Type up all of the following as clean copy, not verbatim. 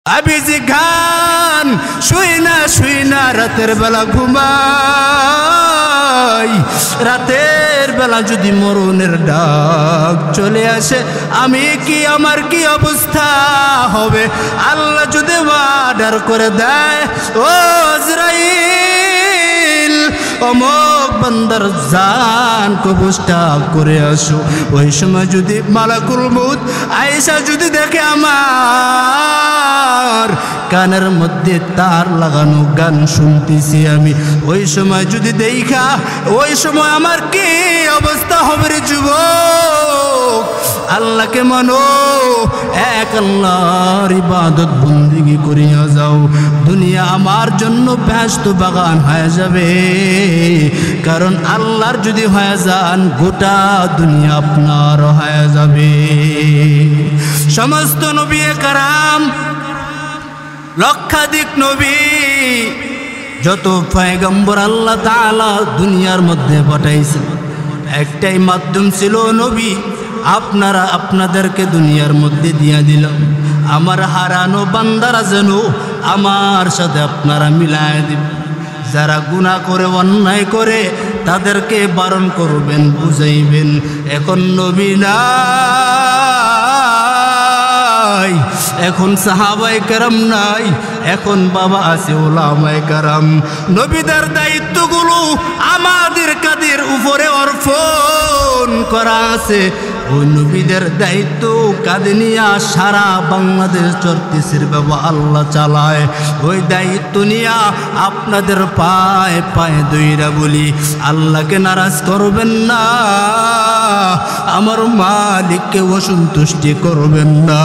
আবিজি খান শুই না রাতের বেলা ঘুমাই। রাতের বেলা যদি মরণের ডাক চলে আসে আমার কি অবস্থা হবে? আল্লাহ যদি অর্ডার করে দেয়, ও আজরাইল অমুক বান্দার জান কবজটা করে আসো, ওই সময় যদি মালাকুল মউত আয়েশা যদি দেখে আমার কানের মধ্যে তার লাগানো গান শুনতেছি আমি, ওই সময় যদি দেখা, ওই সময় আমার কি অবস্থা হবে রে যুবক? আল্লাহকে মানো, এক আল্লাহর ইবাদত বন্দেগী করিয়া যাও, দুনিয়া আমার জন্য ব্যস্ত বাগান হয়ে যাবে। কারণ আল্লাহর যদি হয়ে যান, গোটা দুনিয়া আপনার হয়ে যাবে। সমস্ত নবী কারাম, লক্ষাধিক নবী, যত পয়গম্বর আল্লাহ তাআলা দুনিয়ার মধ্যে পাঠাইছেন, একটাই মাধ্যম ছিল নবী। আপনাদেরকে দুনিয়ার মধ্যে দিয়া দিলাম, আমার হারানো বান্দারা যেন আমার সাথে আপনারা মিলায় দিবেন। যারা গুনাহ করে, অন্যায় করে, তাদেরকে বারণ করবেন, বুঝাইবেন। এখন নবী নাই, এখন সাহাবায়ে কেরাম নাই, এখন বাবা আছে উলামায়ে কেরাম। নবীদের দায়িত্বগুলো আমাদের কাদের উপরে অর্পণ করা আছে। ওই নবীদের দায়িত্ব কাঁধে নিয়ে সারা বাংলাদেশ চলতেছে বাবা, আল্লাহ চালায়। ওই দায়িত্ব নিয়ে আপনাদের পায়ে পায়ে দইরা বলি, আল্লাহকে নারাজ করবেন না, আমার মালিককে অসন্তুষ্টি করবেন না।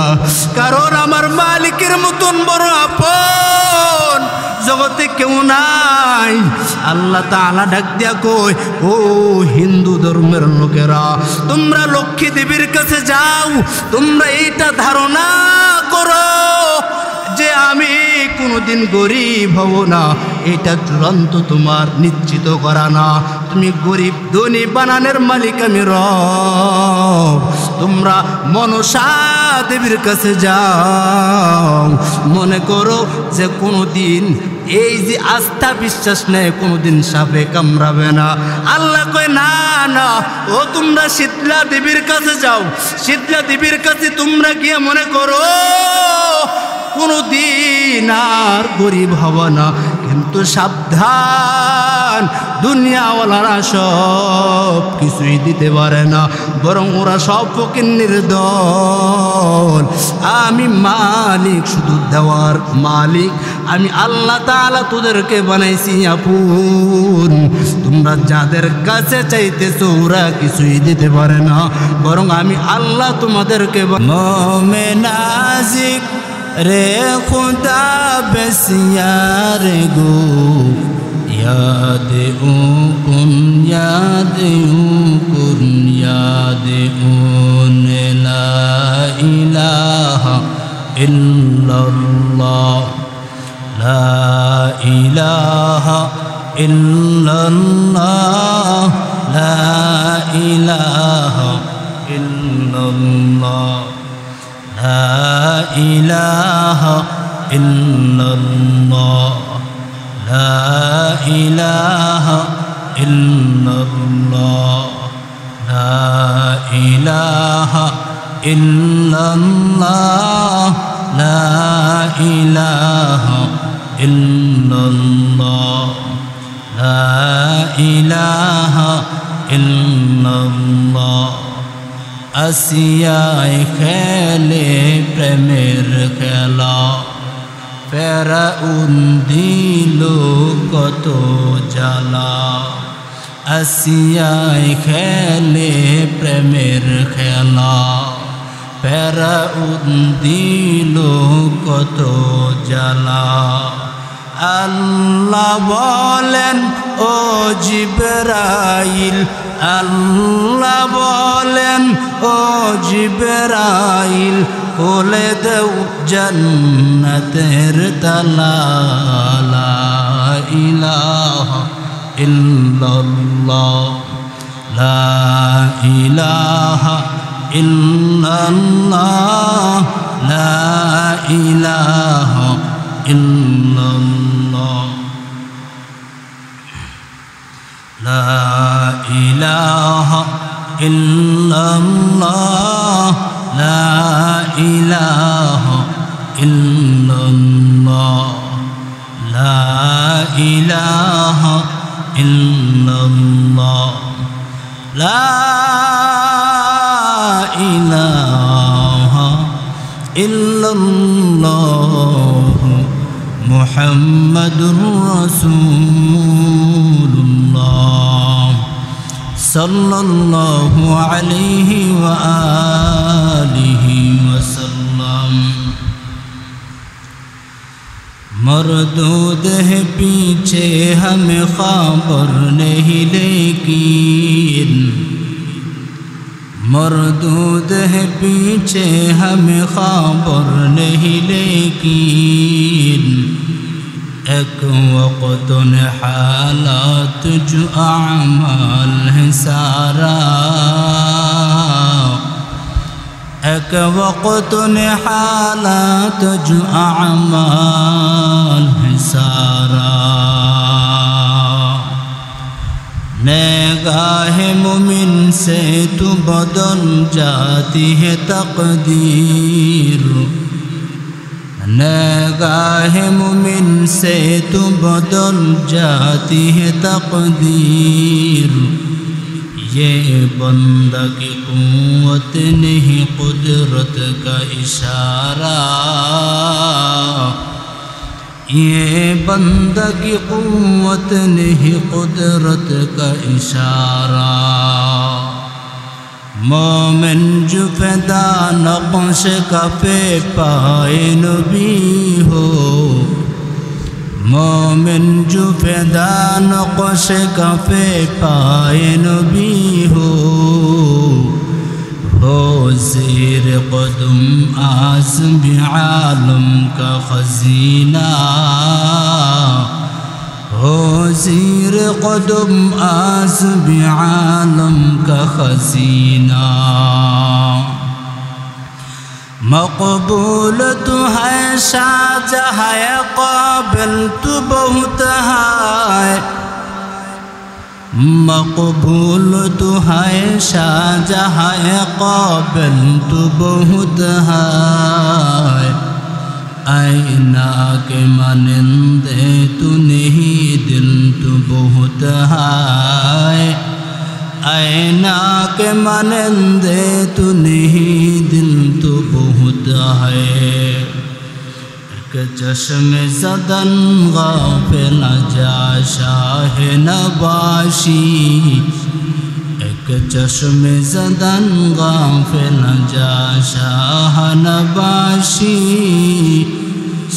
কারণ আমার মালিকের মতন বড় আপন জগতে কেউ নাই। আল্লাহ তাআলা ডাক দিয়া কই, ও হিন্দু ধর্মের লোকেরা, তোমরা লক্ষ্মী দেবীর কাছে যাও, তোমরা এইটা ধারণা করো যে আমি কোনোদিন গরিব হব না, এটা চূড়ান্ত তোমার নিশ্চিত করা না। তুমি গরিব ধনী বানানের মালিক আমি রব। তোমরা মনসা দেবীর কাছে যাও, মনে করো যে কোনোদিন এই যে আস্থা বিশ্বাস নেই, কোনোদিন সাপে কামড়াবে না। আল্লাহ কয় না না, ও তোমরা শীতলা দেবীর কাছে যাও, শীতলা দেবীর কাছে তোমরা গিয়ে মনে করো কোনোদিন আর গরিব হব না। কিন্তু সাবধান, দুনিয়াওয়ালারা সব কিছুই দিতে পারে না, বরং ওরা সব ফকিন্নির দল। আমি মালিক, শুধু দেওয়ার মালিক আমি আল্লাহ তাআলা তোদেরকে বানাইছি আপন। তোমরা যাদের কাছে চাইতেছো ওরা কিছুই দিতে পারে না, বরং আমি আল্লাহ তোমাদেরকে। মোমেনাজিক রে খুদা বেসিয়ার গো, याद उन ला इलाहा इल्लल्लाह, ला इलाहा इल्लल्लाह, ला इलाहा इल्लल्लाह, ला इलाहा इल्लल्लाह, ला इलाहा इल्लल्लाह, ला इलाहा इल्लल्लाह, ला इलाहा इल्लल्लाह, ला इलाहा इल्लल्लाह। আসিয়ায় খেলে প্রেমের খেলা, ফেরাউন দিল কত জ্বালা। আসিয়ায় খেলে প্রেমের খেলা, ফেরাউন দিল কত জ্বালা। আল্লাহ বলেন ও জিবরাইল, আল্লাহ বলেন ও জিবরাইল, খুলে দেও জান্নাতের তালা। লা ইলাহা ইল্লাল্লাহ, লা ইলাহা إلا الله لا إله إلا الله لا إله إلا الله لا إله إلا الله لا إله إلا الله لا إله إلا الله محمد رسول الله صلى الله عليه وآله وسلم مردود ہے پیچھے ہمیں خبر نہیں لیکن مردود ہے پیچھے ہمیں خبر نہیں لیکن ایک وقت حالات جو اعمال ہے سارا ایک وقت حالات جو اعمال ہے سارا نگاہ مومن سے تو بدل جاتی ہے تقدیر نگاہ مومن سے تو بدل جاتی ہے تقدیر یہ بندہ کی قوت نہیں قدرت کا اشارہ یہ بندہ کی قوت نہیں قدرت کا اشارہ مومن جو فدا نقش کا پہ پائے نبی ہو مومن جو فدا نقش کا پہ پائے نبی ہو زیر قدم اعظم عالم کا خزینہ ہو زیر قدم اعظم عالم کا خزینہ مقبول تو ہے شاہجہاں قابل تو بہت ہے مقبول تو ہے شاہجہاں قابل تو بہت ہے آئینہ کے مانندے تو نہیں دل تو بہت ہے آئینہ کے مانندے تو نہیں دل تو بہت ہے ایک چشم زدن غافل جا شاہ نباشی ایک چشم زدن غافل جا شاہ نباشی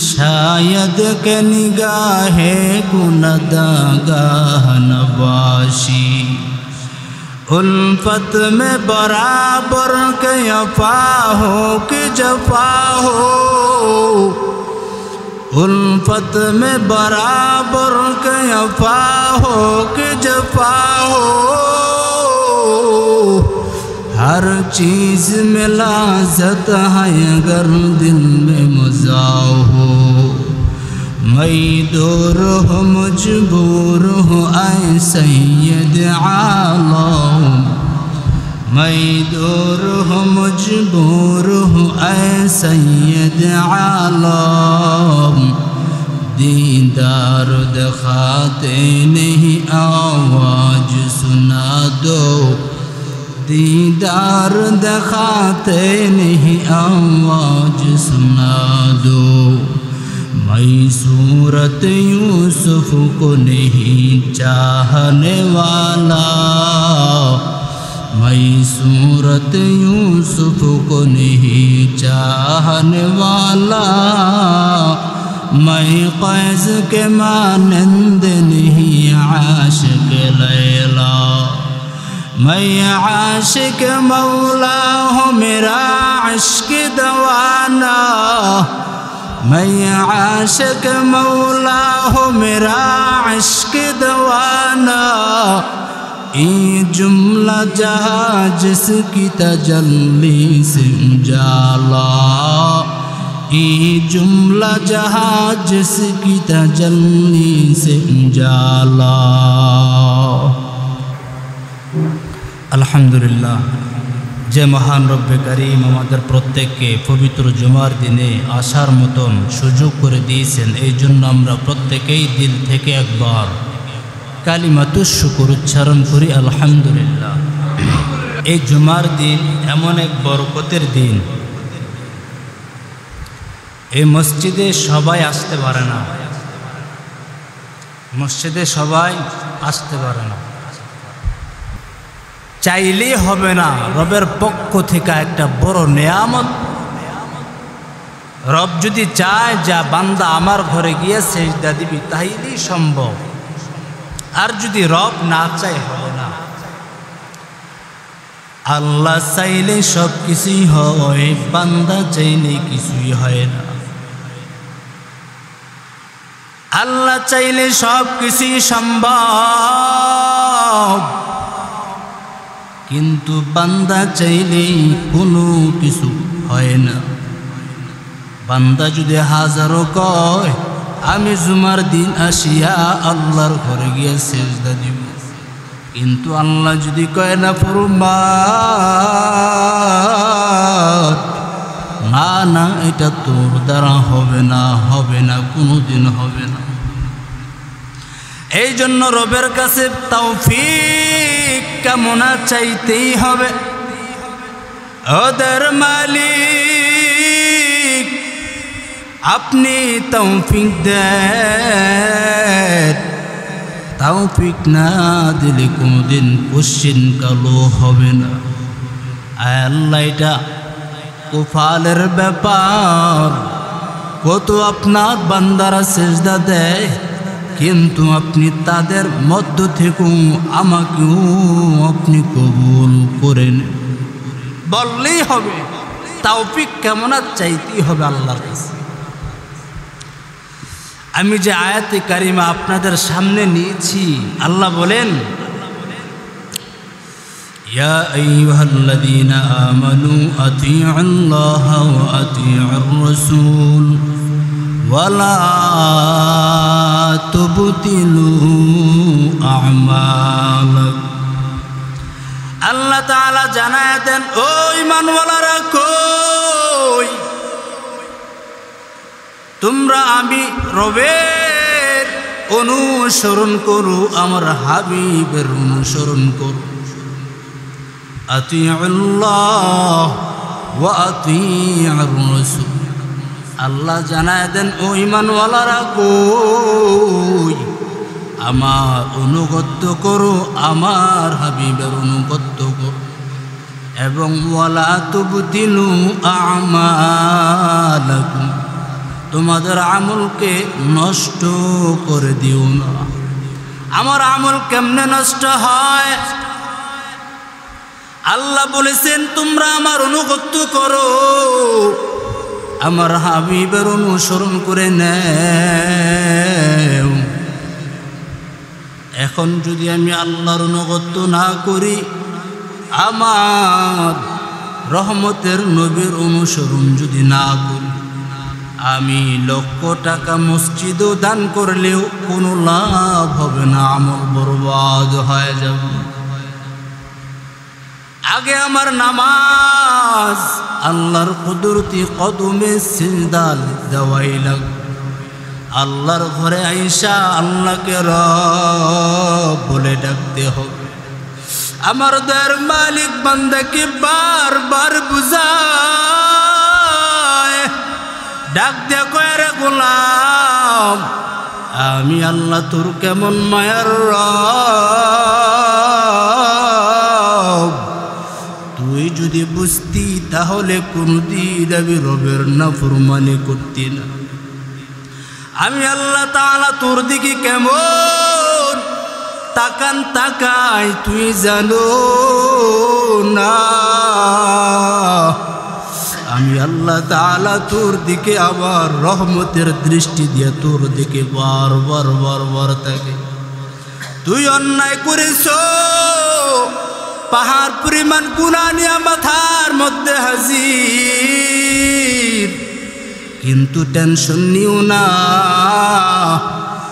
شاید کہ نگاہ کندگاہ نباشی الفت میں برابر کے وفا ہو کہ جفا ہو الفت میں برابر کے وفا ہو کہ جفا ہو ہر چیز میں لذت ہے اگر دل میں مزہ ہو میں دور ہوں مجبور ہوں اے سید عالم میں دور ہوں مجبور ہوں اے سید عالم دیدار دکھاتے نہیں آواز سنا دو دیدار دکھاتے نہیں آواز سنا دو میں صورت یوسف کو نہیں چاہنے والا میں صورت یوسف کو نہیں چاہنے والا میں قیس کے مانند نہیں عاشق لیلا میں عاشق مولا ہوں میرا عشق دوانا میں عاشق مولا ہوں میرا عشق دوانا ये जुमला जहाँ जिसकी तजल्ली से उजाला, ये जुमला जहाँ जिसकी तजल्ली से उजाला। अल्हम्दुलिल्लाह, যে মহান রব্বে কারীম আমাদের প্রত্যেককে পবিত্র জুমার দিনে আসার মতন সুযোগ করে দিয়েছেন, এই জন্য আমরা প্রত্যেকেই দিল থেকে একবার কালিমাতুশ শুকর উচ্চারণ করি আলহামদুলিল্লাহ। এই জুমার দিন এমন এক বরকতের দিন, এই মসজিদে সবাই আসতে পারে না, মসজিদে সবাই আসতে পারে না, চাইলেই হবে না। রবের পক্ষ থেকে একটা বড় নেয়ামত। রব যদি চায় যা বান্দা আমার ঘরে গিয়ে সেজদা দিবি তাইলেই সম্ভব, আর যদি রব না চায় হবে না। আল্লাহ চাইলে সব কিছুই হয়, বান্দা চাইলে কিছুই হয় না। আল্লাহ চাইলে সব কিছুই সম্ভব, কিন্তু বান্দা চাইলেই কোনো কিছু হয় না। বান্দা যদি হাজারো কয় আমি জুমার দিন আসিয়া আল্লাহর ঘরে গিয়ে সেজদা দিব, কিন্তু আল্লাহ যদি কয় না ফরমান, না না এটা তোর দ্বারা হবে না, হবে না, কোনোদিন হবে না। এই জন্য রবের কাছে তৌফিক কামনা চাইতেই হবে। ওদের মালিক আপনি তৌফিক দেন, তৌফিক না দিলে কোনোদিন কোশ্চিন কালো হবে না। আল্লাহ এটা কুফালের ব্যাপার, কত আপনার বান্দারা সেজদা দেয়, কিন্তু আপনি তাদের মধ্য থেকেও আমাকেও আপনি কবুল করেন বললেই হবে। তৌফিক কেমন চাইতেই হবে আল্লাহর কাছে। আমি যে আয়াতে কারিমা আপনাদের সামনে নিয়েছি, আল্লাহ বলেন ইয়া আইয়ুহাল্লাযীনা আমানু আতিউল্লাহা ওয়া আতিউর রাসূল ওয়ালা তুবতিলু আমালাকুম। আল্লাহ তাআলা জানায় দেন, ও ঈমানওয়ালারা কই তোমরা আমি রবের অনুসরণ করো, আমার হাবিবের অনুসরণ করো। আতিউল্লাহ ওয়া আতিউর রাসূল। আল্লাহ জানায় দেন, ও ঈমানওয়ালারা কই আমার অনুগত্য করো, আমার হাবিবের অনুগত্য করো, এবং ওয়ালা তুবতিলু আমালাকুম, তোমাদের আমলকে নষ্ট করে দিও না। আমার আমল কেমনে নষ্ট হয়? আল্লাহ বলেছেন তোমরা আমার অনুগত্য করো, আমার হাবিবের অনুসরণ করে নেও। এখন যদি আমি আল্লাহর অনুগত্য না করি, আমার রহমতের নবীর অনুসরণ যদি না করি, আমি লক্ষ টাকা মসজিদও দান করলেও কোনো লাভ হবে না, আমল বরবাদ হয়ে যাবে। আগে আমার নামাজ আল্লাহর কুদরতি কদমে সিজদা দেওয়াই লাগবে। আল্লাহর ঘরে আইসা আল্লাহকে রব বলে ডাকতে হবে। আমার দয়ার মালিক বান্দাকে বারবার বুঝায়, ডাক দিয়ে কয় রে গোলাম, আমি আল্লাহ তোর কেমন মায়ার রব, তুই যদি বুঝতি তাহলে কোনদিন আমি রবের নাফরমানি করতি না। আমি আল্লাহ তাআলা তোর দিকে কেমন তাকান তাকাই তুই জানো না। আমি আল্লাহ তাআলা তোর দিকে আবার রহমতের দৃষ্টি দিয়ে তোর দিকে বারবার বারবার তাকে। তুই অন্যায় করেছ, পাহাড় পরিমাণ গুনাহ নিয়ে মাথার মধ্যে হাজির, কিন্তু টেনশন নিও না,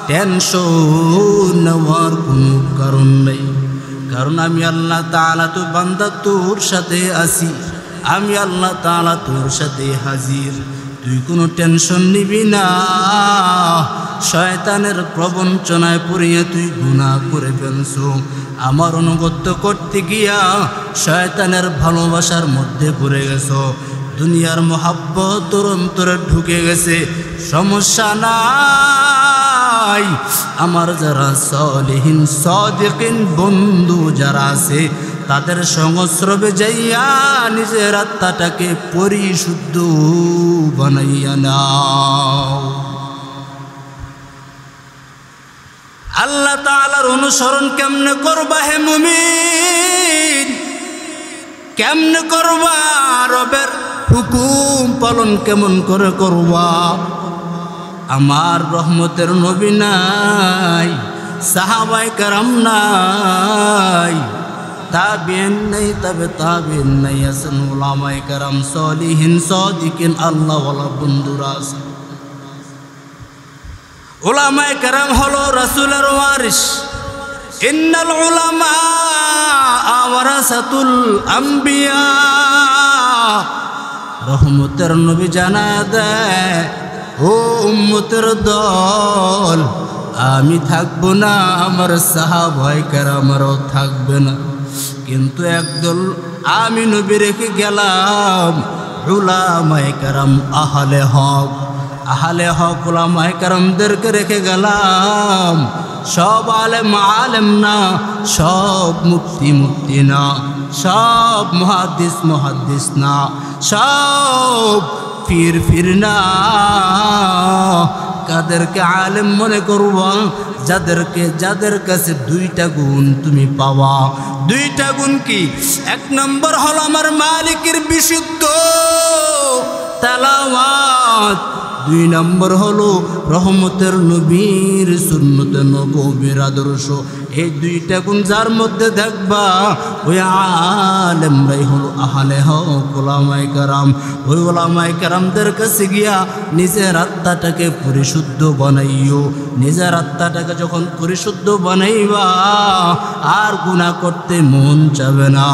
টেনশন নেওয়ার কোনো কারণ নেই। কারণ আমি আল্লাহ তাআলা তো বান্দা তোর সাথে আছি, আমি আল্লাহ তাআলা তোর সাথে হাজির। তুই কোনো টেনশন নিবি না। শয়তানের প্রবঞ্চনায় পড়িয়া তুই গুনাহ করে ফেলছ, আমার অনুগত্য করতে গিয়া শয়তানের ভালোবাসার মধ্যে পড়ে গেছ, দুনিয়ার মোহাব্বত তোর অন্তরে ঢুকে গেছে। সমস্যা নাই, আমার যারা সলিহিন সাদিকিন বন্ধু যারা আছে তাদের সংস্রবে যাইয়া নিজের আত্মাটাকে পরিশুদ্ধ বানাইয়া নাও। আল্লাহ তাআলার অনুসরণ কেমনে করবা হে মুমিন? কেমনে করবা? রবের হুকুম পালন কেমন করে করবা? আমার রহমতের নবী নাই, সাহাবায়ে কেরাম নাই, তাবিঈন নাই, তবে তাবিঈন নাই, আছেন উলামায়ে কেরাম সলিহিন সাদিকিন আল্লাহওয়ালা বন্ধুরা আছে। উলামায়ে কেরাম হলো রাসূলের ওয়ারিস। ইন্নাল উলামা ওয়ারাসাতুল আম্বিয়া। রহমতের নবী জানা দেয়, ও উম্মতের দল, আমি থাকবো না, আমার সাহাবায়ে কেরামরাও থাকবে না, কিন্তু একদল আমি নবী রেখে গেলাম, উলামায়ে কেরাম আহলে হক। আহলে হক উলামায়ে কেরামদেরকে রেখে গেলাম। সব আলেম আলেম না, সব মুফতি মুফতি না, সব মুহাদ্দিস মুহাদ্দিস না, সব পীর পীর না। কাদেরকে আলেম মনে করবা? যাদের কাছে দুইটা গুণ তুমি পাওয়া। দুইটা গুণ কি? এক নম্বর হলো আমার মালিকের বিশুদ্ধ তেলাওয়াত, দুই নম্বর হলো রহমতের নবীর সুন্নতে নববীর আদর্শ। এই দুইটা গুণ যার মধ্যে দেখবা, ওই আলেমরাই হলো আহলে হক উলামায়ে কেরাম। ওই উলামায়ে কেরামদের কাছে গিয়া নিজের আত্মাটাকে পরিশুদ্ধ বানাইও। নিজের আত্মাটাকে যখন পরিশুদ্ধ বানাইবা, আর গুনাহ করতে মন যাবে না,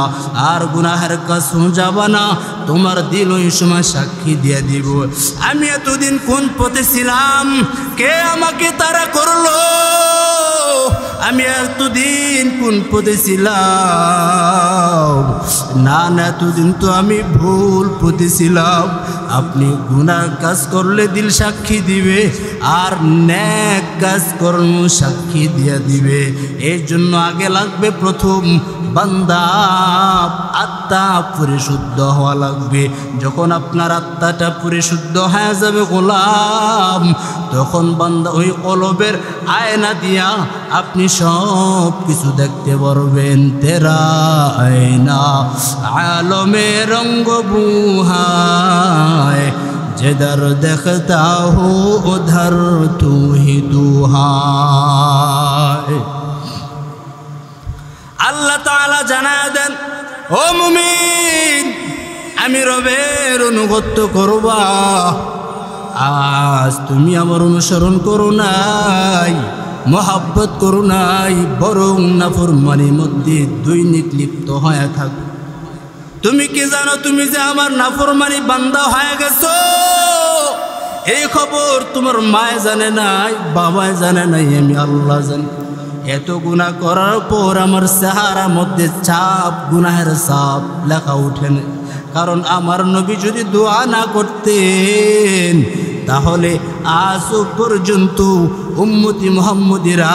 আর গুনাহের কাছে যাবা না। তোমার দিল ওই সময় সাক্ষী দিয়ে দিব, আমি এতদিন কোন পথে ছিলাম, কে আমাকে তাড়া করলো, আমি এতদিন কোন পথে ছিলাম। না না, এতদিন তো আমি ভুল পথে ছিলাম। আপনি গুনাহ কাজ করলে দিল সাক্ষী দিবে, আর নেক কাজ কর্ম সাক্ষী দিয়ে দিবে। এই জন্য আগে লাগবে প্রথম বান্দা আত্মা পরিশুদ্ধ হওয়া লাগবে। যখন আপনার আত্মাটা পরিশুদ্ধ হয়ে যাবে গোলাম, তখন বান্দা ওই কলবের আয়না দিয়া আপনি সব কিছু দেখতে পারবেন। তেরা আয়না আলমে রঙ্গ বুহায়, जिधर देखता हो उधर तू ही तू है। আল্লাহ তাআলা জানায় দেন, ও মুমিন, আমি রবের অনুগত্য করবা। আজ তুমি আমার অনুসরণ করো নাই, মোহাব্বত করো নাই, বরং নাফরমানির মধ্যে দৈনিক লিপ্ত হয়ে থাকো। তুমি কি জানো তুমি যে আমার নাফরমানি বান্দা হয়ে গেছো? এই খবর তোমার মায় জানে নাই, বাবায় জানে নাই, আমি আল্লাহ জানি। এত গুনাহ করার পর আমার চেহারা মধ্যে চাপ, গুনাহের চাপ লেখা উঠে না। কারণ আমার নবী যদি দোয়া না করতেন, তাহলে আজ পর্যন্ত উম্মতি মুহাম্মদীরা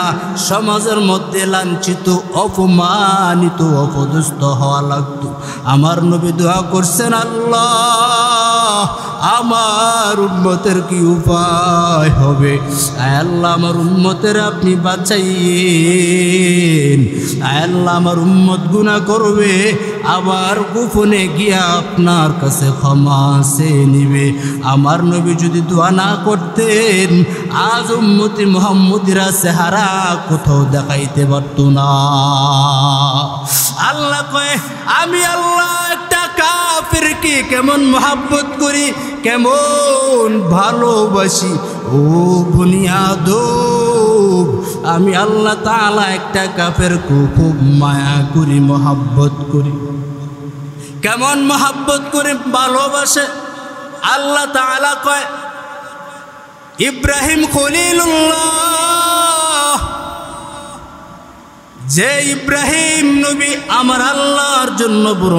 সমাজের মধ্যে লাঞ্ছিত, অপমানিত, অপদস্থ হওয়া লাগতো। আমার নবী দোয়া করছেন, আল্লাহ আমার উম্মতের কি উপায় হবে? আয় আল্লাহ, আমার উম্মতের আপনি বাঁচাইয়েন। আয় আল্লাহ, আমার উম্মত গুনাহ করবে, আবার গোপনে গিয়া আপনার কাছে ক্ষমা চেয়ে নিবে। আমার নবী যদি দোয়া না করতেন, আজ উম্মতি মুহাম্মদীরা চেহারা কোথাও দেখাইতে পারত না। আল্লাহ কয় আমি আল্লাহ একটা কাফিরকে কেমন মহব্বত করি, কেমন ভালোবাসি। ও বুনিয়াদব, আমি আল্লাহ তাআলা একটা কাফেরকে খুব মায়া করি, মহব্বত করি। কেমন মহব্বত করে ভালোবাসে আল্লাহ তাআলা কয় ইব্রাহিম খলিলুল্লাহ, যে ইব্রাহিম নবী আমার আল্লাহর জন্য বড়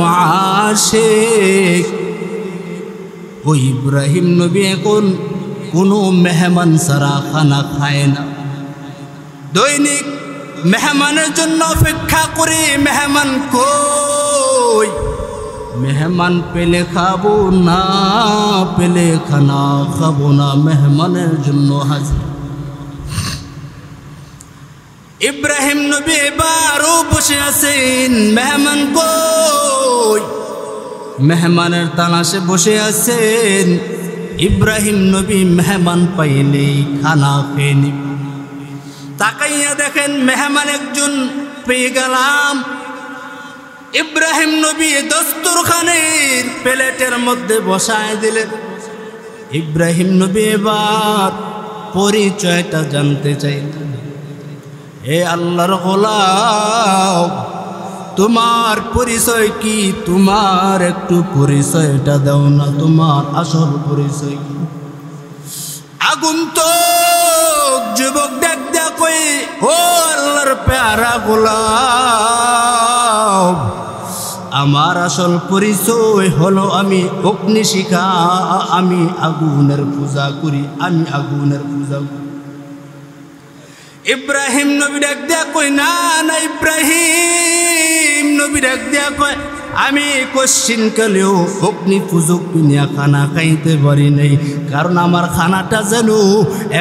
আশিক, ওই ইব্রাহিম নবী এখন কোনো মেহমান ছাড়া খানা খায় না। দৈনিক মেহমানের জন্য অপেক্ষা করে, মেহমান কই, মেহমান পেলে খাবো, না পেলে খানা খাবো না, মেহমানের জন্য হাজির। ইব্রাহিম নবী এবারও বসে আছেন, মেহমান কই, মেহমানের তালাশে বসে আছেন। ইব্রাহিম নবী মেহমান পাইলেই খানা খেয়ে নিব। তাকাইয়া দেখেন মেহমান একজন পেয়ে গেলাম। ইব্রাহিম নবী দস্তরখানের প্লেটের মধ্যে বসায় দিলেন। ইব্রাহিম নবী এবার পরিচয়টা জানতে চাইলেন। এ আল্লাহর গোলাম, তোমার পরিচয় কি? তোমার একটু পরিচয়টা দাও না, তোমার আসল পরিচয় কি? আগন্তুক যুবক ডাক দেয়া কই, ও আল্লাহর প্যারা গোলাম, আমার আসল পরিচয় হলো আমি অগ্নিশিখা, আমি আগুনের পূজা করি, আমি আগুনের পূজা করি। ইব্রাহিম নবী ডাক দেয়া কই, না না, ইব্রাহিম নবী ডাক দেয়া কয় আমি কোশ্চিন কালেও অগ্নি পূজক কিনিয়া খানা খাইতে পারি নাই, কারণ আমার খানাটা যেন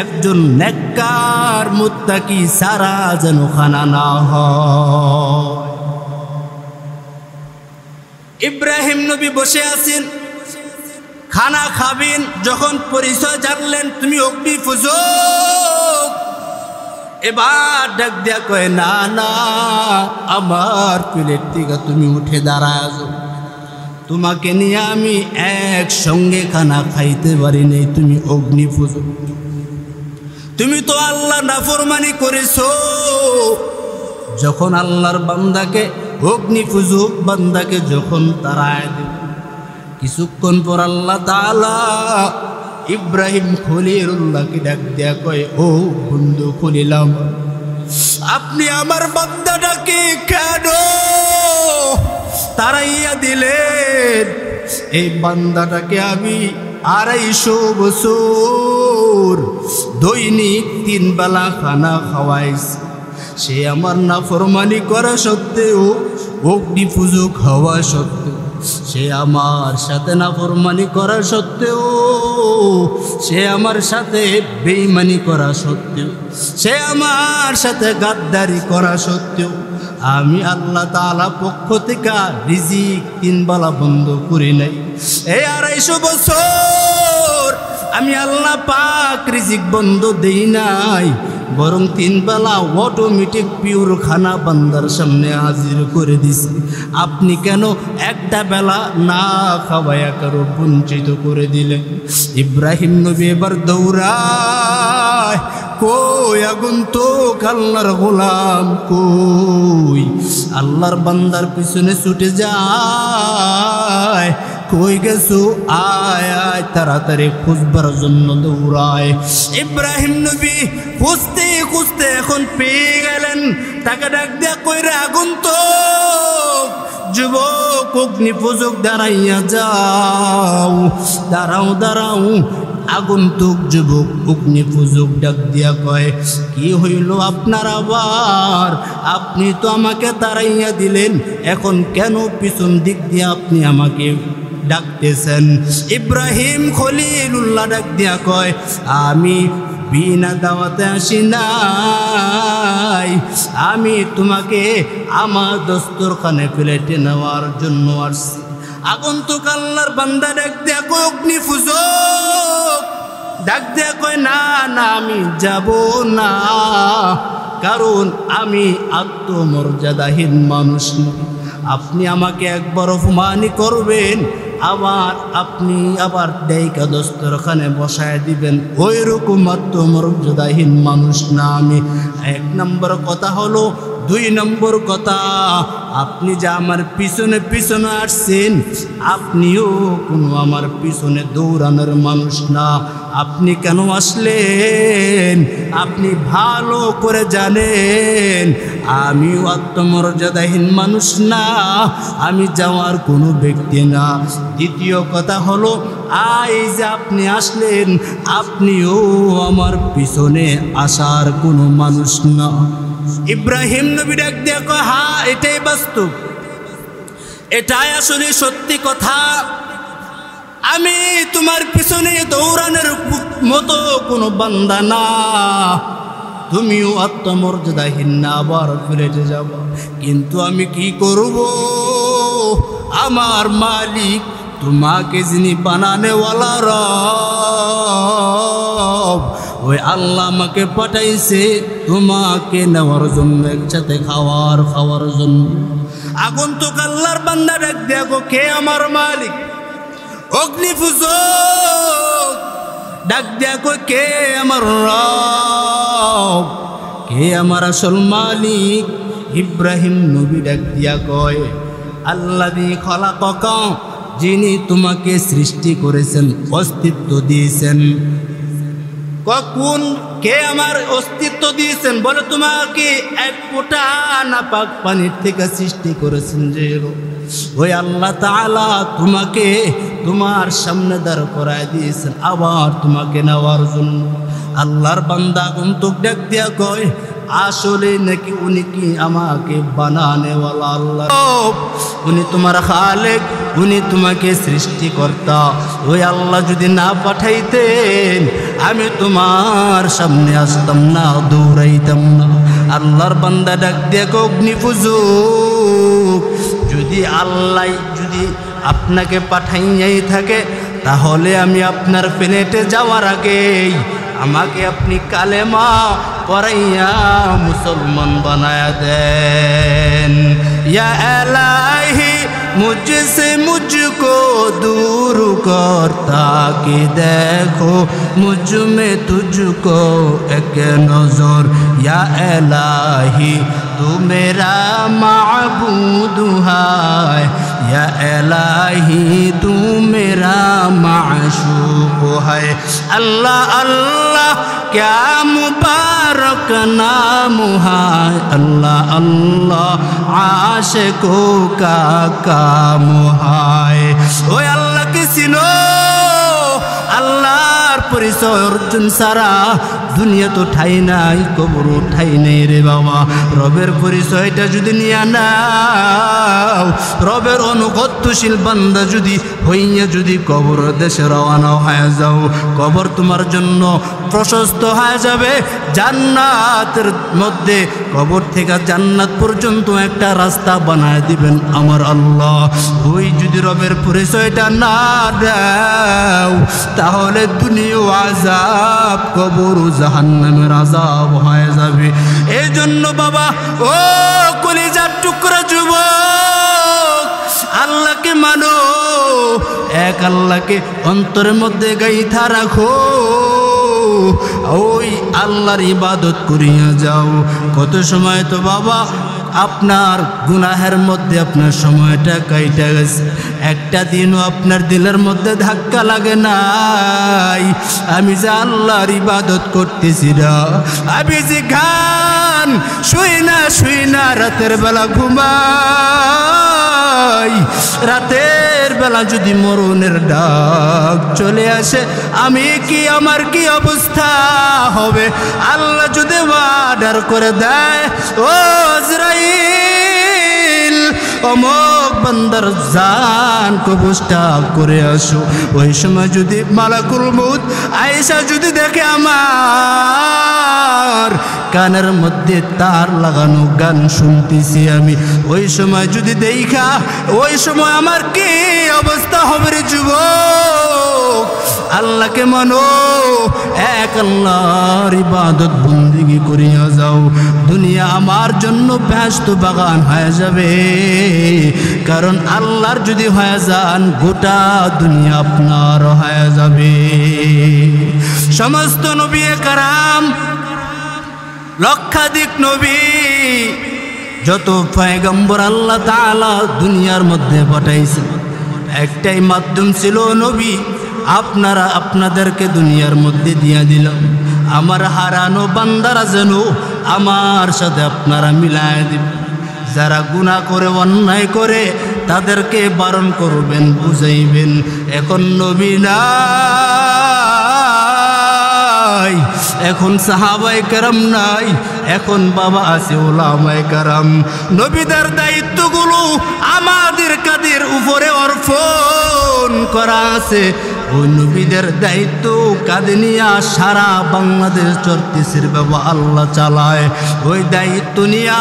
একজন নেককার মুত্তাকি সারা যেন খানা না হয়। ইব্রাহিম নবী বসে আছেন, খানা খাবেন। যখন পরিচয় জানলেন তুমি অগ্নি পূজক, এবার ডাক দেয়া কয়, না না, আমার প্লেট থেকে তুমি উঠে দাঁড়ায় যাও, তোমাকে নিয়ে আমি একসঙ্গে খানা খাইতে পারি নাই, তুমি অগ্নি পূজক, তুমি তো আল্লাহ নাফরমানি করেছো। যখন আল্লাহর বান্দাকে অগ্নি পূজক বান্দাকে যখন তাড়ায় দেব, কিছুক্ষণ পর আল্লাহ তাআলা ইব্রাহিম খলিলুল্লাহকে ডাক দেয়া কয়, ও বন্ধু খলিলাম, আপনি আমার বান্দাটাকে কেন তাড়াইয়া দিলেন? এই বান্দাটাকে আমি 250 বছর দৈনিক 3 বেলা খানা খাওয়াইছি, সে আমার নাফরমানি করা সত্ত্বেও, অগ্নি পূজক হওয়া সত্ত্বেও, সে আমার সাথে নাফরমানি করা সত্ত্বেও, সে আমার সাথে বেঈমানি করা সত্ত্বেও, সে আমার সাথে গাদ্দারি করা সত্ত্বেও আমি আল্লাহ তাআলা পক্ষ থেকে রিজিক 3 বেলা বন্ধ করি নাই। এই 250 বছর আমি আল্লাহ পাক রিজিক বন্ধ দেই নাই, বরং 3 বেলা অটোমেটিক পিওর খানা বান্দার সামনে হাজির করে দিছি। আপনি কেন একটা বেলা না খাওয়ায়া কারো বঞ্চিত করে দিলেন? ইব্রাহিম নবী এবার দৌড়ায়, কই আগন্তুক আল্লাহর গোলাম কই? আল্লাহর বান্দার পিছনে ছুটে যায়, কই গেছো? আয় আয়, তাড়াতাড়ি খুঁজবার জন্য দৌড়ায়। ইব্রাহিম নবী খুঁজতে খুঁজতে এখন পেয়ে গেলেন। তাকে ডাক দেয়া কই, রে আগন্তুক যুবক, অগ্নি পূজক দাঁড়াইয়া যাও, দাঁড়াও দাঁড়াও। আগন্তুক যুবক অগ্নি পূজক ডাক দিয়া কয়, কি হইল আপনার আবার? আপনি তো আমাকে তাড়াইয়া দিলেন, এখন কেন পিছন দিক দিয়ে আপনি আমাকে ডাকতেছেন? ইব্রাহিম খলিলুল্লাহ ডাক দিয়া কয়, আমি বিনা দাওয়াতে আসি নাই, আমি তোমাকে আমার দস্তরখানে প্লেটে নেওয়ার জন্য আসছি। আগন্তুক আল্লাহর বান্দা ডাক দেয়া কয়, অগ্নি পূজক ডাক দেয়া কয়, না না, আমি যাব না, কারণ আমি আত্মমর্যাদাহীন মানুষ নই, আপনি আমাকে একবার অপমানই করবেন, আপনি আবার ডাইকা দস্তরখানে বসায় দিবেন, ওই রকম আত্মমর্যাদাহীন মানুষ না আমি। 1 নম্বর কথা হলো। 2 নম্বর কথা, আপনি যে আমার পিছনে পিছনে আসছেন, আপনিও কোনো আমার পিছনে দৌড়ানোর মানুষ না। আপনি কেন আসলেন আপনি ভালো করে জানেন। আমিও আত্মমর্যাদাহীন মানুষ না, আমি যাওয়ার কোনো ব্যক্তি না। দ্বিতীয় কথা হলো, এই যে আপনি আসলেন, আপনিও আমার পিছনে আসার কোনো মানুষ না। ইব্রাহিম নবী ডাক দিয়ে কয়, হ্যাঁ এটাই বাস্তব, এটাই আসলে সত্যি কথা। আমি তোমার পিছনে দৌড়ানোর মতো কোনো বান্দা না। তুমিও আত্মমর্যাদাহীন না, আবার ফিরে যাব। কিন্তু আমি কি করব? আমার মালিক তোমাকে যিনি বানানেওয়ালা রব, ওই আল্লাহ আমাকে পাঠাইছে তোমাকে নেওয়ার জন্য, একসাথে খাওয়ার জন্য। আগন্তুক আল্লাহর বান্দা ডাক দেখো, কে আমার মালিক? অগ্নিপূজক ডাক দেখো, কে আমার রব, কে আমার আসল মালিক? ইব্রাহিম নবী ডাক দিয়া কয়, আল্লাযী খলাকাকা, যিনি তোমাকে সৃষ্টি করেছেন, অস্তিত্ব দিয়েছেন। কোন কে আমার অস্তিত্ব দিয়েছেন? বলে তোমাকে এক ফোঁটা নাপাক পানির থেকে সৃষ্টি করেছেন। যে ওই আল্লাহ তাআলা তোমাকে তোমার সামনে দাঁড় করায় দিয়েছেন, আবার তোমাকে নেওয়ার জন্য। আল্লাহর বান্দা আগন্তুক ডাক দিয়া কয়, আসলে নাকি উনি কি আমাকে বানানেওয়ালা আল্লাহ? উনি তোমার খালেক, উনি তোমাকে সৃষ্টিকর্তা। ওই আল্লাহ যদি না পাঠাইতেন, আমি তোমার সামনে আসতাম না, দৌড়াইতাম না। আল্লাহর বান্দা ডাক দেখো, অগ্নিপূজক, যদি আল্লাহ যদি আপনাকে পাঠাইয়াই থাকে, তাহলে আমি আপনার প্লেটে যাওয়ার আগেই আমাকে আপনি কালেমা পড়াইয়া মুসলমান বানায়া দেন। ইয়া ইলাহি मुझसे मुझको दूर कर, ताकि देखो मुझ में तुझको एक नजर। या इलाही तू मेरा माबूद है, या इलाही तू मेरा माशूक है। अल्लाह अल्लाह क्या मुबारक नाम है, अल्लाह अल्लाह आशिकों का काम है। ওই আল্লাহকে চিনো, আল্লাহর পরিচয় অর্জন ছাড়া দুনিয়া তো ঠাই নাই, কবরও ঠাই নেই রে বাবা। রবের পরিচয়টা যদি নিয়ে নাও, রবের অনুগত্যশীল বান্দা যদি হইয়া যদি কবর দেশে রওনা হয়ে যাও, কবর তোমার জন্য প্রশস্ত হয়ে যাবে। জান্নাতের মধ্যে কবর থেকে জান্নাত পর্যন্ত একটা রাস্তা বানায় দিবেন আমার আল্লাহ। ওই যদি রবের পরিচয়টা না দাও, তাহলে দুনিয়া আযাব, কবর জাহান্নামের আযাব হয়ে যাবে। এই জন্য বাবা, ও কলিজার টুকরা যুবক, আল্লাহকে মানো, এক আল্লাহকে অন্তরের মধ্যে গাইথা রাখো, ওই আল্লাহর ইবাদত করিয়া যাও। কত সময় তো বাবা আপনার গুনাহের মধ্যে আপনার সময়টা কাইটা গেছে, একটা দিনও আপনার দিলের মধ্যে ধাক্কা লাগে নাই, আমি যে আল্লাহর ইবাদত করতেছি না, আমি যে গান শুই না রাতের বেলা ঘুমাই, রাতের বেলা যদি মরণের ডাক চলে আসে, আমার কি অবস্থা হবে? আল্লাহ যদি অর্ডার করে দেয়, ও আজরাইল অমুক বান্দার জান কবজটা করে আসো, ওই সময় যদি মালাকুল মউত আয়েশা যদি দেখে আমার কানের মধ্যে তার লাগানো গান শুনতেছি আমি, ওই সময় যদি দেখা, ওই সময় আমার কি অবস্থা হবে রে যুবক? আল্লাহকে মানো, এক আল্লাহর ইবাদত বন্দেগী করিয়া যাও। দুনিয়া আমার জন্য ব্যস্ত বাগান হয়ে যাবে, কারণ আল্লাহর যদি হয়ে যান গোটা দুনিয়া আপনার হয়ে যাবে। সমস্ত নবী কারাম, লক্ষাধিক নবী, যত পয়গম্বর আল্লাহ তাআলা দুনিয়ার মধ্যে পাঠাইছেন, একটাই মাধ্যম ছিল নবী। আপনারা আপনাদেরকে দুনিয়ার মধ্যে দিয়া দিলাম, আমার হারানো বান্দারা যেন আমার সাথে আপনারা মিলায় দিবেন। যারা গুনাহ করে অন্যায় করে তাদেরকে বারণ করবেন, বুঝাইবেন। এখন নবী নাই, এখন সাহাবায়ে কেরাম নাই, এখন বাবা আছে উলামায়ে কেরাম। নবীদের দায়িত্বগুলো আমাদের কাদের উপরে অর্পণ করা আছে। ওই নবীদের দায়িত্ব কাঁধে নিয়ে সারা বাংলাদেশ চলতেছে বাবা, আল্লাহ চালায়। ওই দায়িত্ব নিয়ে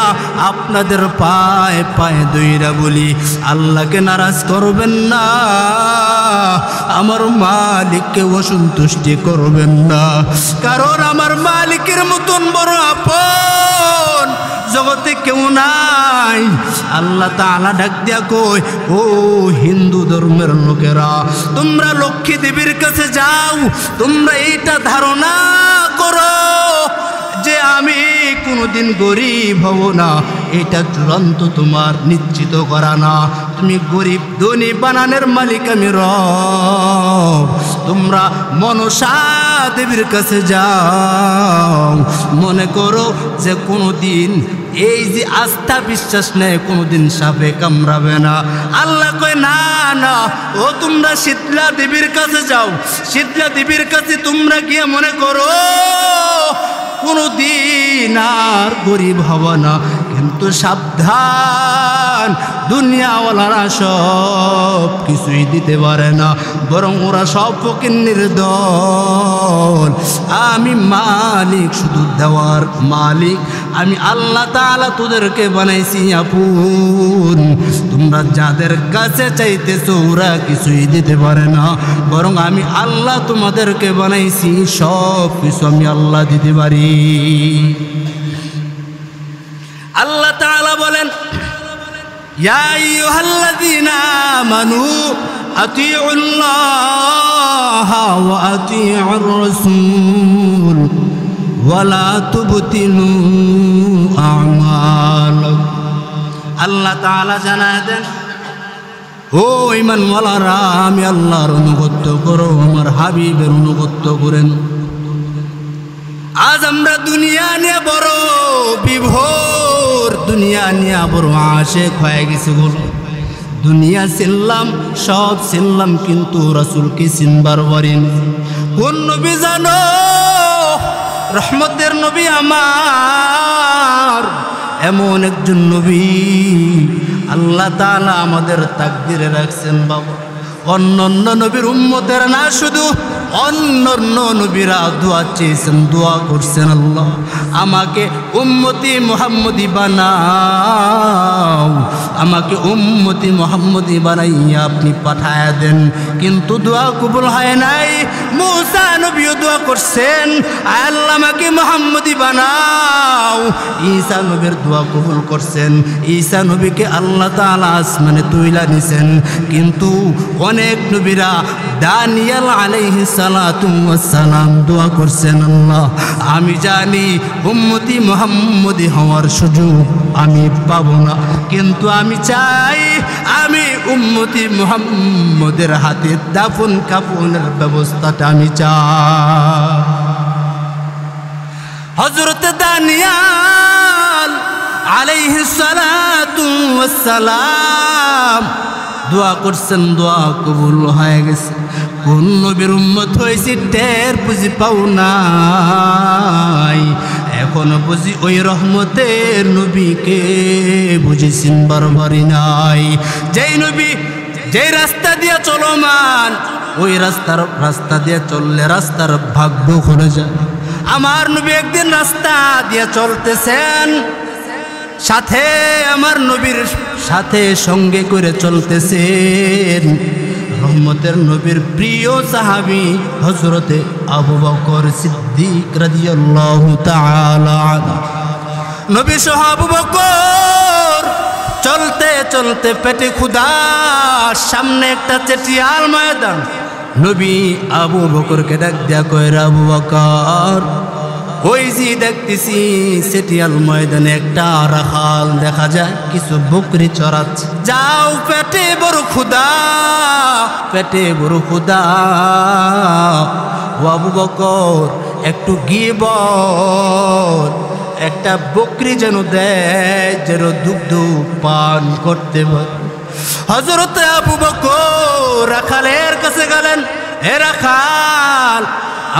আপনাদের পায়ে পায়ে দইরা বলি, আল্লাহকে নারাজ করবেন না, আমার মালিককে অসন্তুষ্টি করবেন না, কারণ আমার মালিকের মতন বড় আপন জগতে কেউ নাই। আল্লাহ তাআলা ডাক দিয়া কই, ও হিন্দু ধর্মের লোকেরা, তোমরা লক্ষ্মী দেবীর কাছে যাও, তোমরা এইটা ধারণা করো যে আমি কোনোদিন গরিব হব না, এটা চূড়ান্ত তোমার নিশ্চিত করা না। তুমি গরিব ধনী বানানের মালিক আমি রব। তোমরা মনসা দেবীর কাছে যাও, মনে করো যে কোনোদিন এই যে আস্থা বিশ্বাস নেই, কোনোদিন সাপে কামড়াবে না। আল্লাহ কয় না না, ও তোমরা শীতলা দেবীর কাছে যাও, শীতলা দেবীর কাছে তোমরা গিয়ে মনে করো কোনোদিন আর গরিব হব না। কিন্তু সাবধান, দুনিয়াওয়ালারা সব কিছুই দিতে পারে না, বরং ওরা সব ফকিন্নির দল। আমি মালিক, শুধু দেওয়ার মালিক আমি আল্লাহ তাআলা তোদেরকে বানাইছি আপন। তোমরা যাদের কাছে চাইতেছো ওরা কিছুই দিতে পারে না, বরং আমি আল্লাহ তোমাদেরকে বানাইছি, সব কিছু আমি আল্লাহ দিতে পারি। আল্লাহ তাআলা বলেন, ইয়া আইয়ুহাল্লাযীনা আমানু আতিউল্লাহ ওয়া আতিউর রাসূল ওয়া লা তুবতিলু আমালাকুম। আল্লাহ তাআলা জানায় দেন, ও ঈমানওয়ালারা, আমি আল্লাহর অনুগত্য করো, আমার হাবিবের অনুগত্য করেন। আজ আমরা দুনিয়া নিয়ে বড় বিভোর, দুনিয়া নিয়ে বড় আশেক হয়ে গেছে। দুনিয়া চিনলাম, সব চিনলাম, কিন্তু রাসূলকে চিনবার পারিনি। কোন নবী জানো? রহমতের নবী আমার, এমন একজন নবী আল্লাহ তাআলা আমাদের তাকদিরে রাখছেন বাবা। অন্যান্য নবীর উম্মতের না, শুধু অন্যান্য নবীরা দোয়া চেয়েছেন, দোয়া করছেন, আল্লাহ আমাকে উম্মতি মুহাম্মদি বানাও, আমাকে উম্মতি মুহাম্মদি বানাইয়া আপনি পাঠায়া দেন। কিন্তু দোয়া কবুল হয় নাই। মুসা নবীও দোয়া করছেন, আল্লাহ আমাকে মুহাম্মদি বানাও। ঈসা নবীর দোয়া কবুল করছেন, ঈসা নবীকে আল্লাহ তাআলা আসমানে তুইলা নিছেন। কিন্তু অনেক নবীরা, দানিয়েল আলাইহিস সালাতু ওয়াস সালাম দোয়া করছেন, আল্লাহ আমি জানি উম্মতি মুহাম্মদি হওয়ার সুযোগ আমি পাবো না, কিন্তু আমি চাই আমি উম্মতি মুহাম্মদের হাতে দাফন কাফনের ব্যবস্থাটা আমি চাই। হযরত দানিয়েল আলাইহিস সালাতু ওয়াস সালাম দোয়া করছেন, দোয়া কবুল হয়ে গেছে। কোন নবীর উম্মত হয়েছি টের বুঝি পাও নাই, এখনো বুঝি ওই রহমতের নবীকে বুঝি চিনবার পারি নাই। যেই নবী যেই রাস্তা দিয়ে চলমান, ওই রাস্তা দিয়ে চললে রাস্তার ভাগ্য খুলে যায়। আমার নবী একদিন রাস্তা দিয়ে চলতেছেন, সাথে আমার নবীর সাথে সঙ্গে করে চলতেছেন রহমতের নবীর প্রিয় সাহাবী হযরতে আবু বকর সিদ্দিক রাদিয়াল্লাহু তাআলা আনহু। নবী সহ আবু বকর চলতে চলতে পেটে ক্ষুধা, সামনে একটা চেটিয়াল ময়দান। নবী আবু বকরকে ডাক দিয়া কয়, আবু বকর, ওই যে দেখতেছি চেটিয়াল ময়দানে একটা রাখাল দেখা যায় কিছু বকরি চড়াচ্ছে, যাও পেটে বড় ক্ষুধা, পেটে বড় ক্ষুধা। ও আবু বকর, একটু গিয়ে বল একটা বকরি যেন দেয়, যেন দুগ্ধ পান করতে পারে। হযরত আবু বকর রাখালের কাছে গেলেন, হে রাখাল,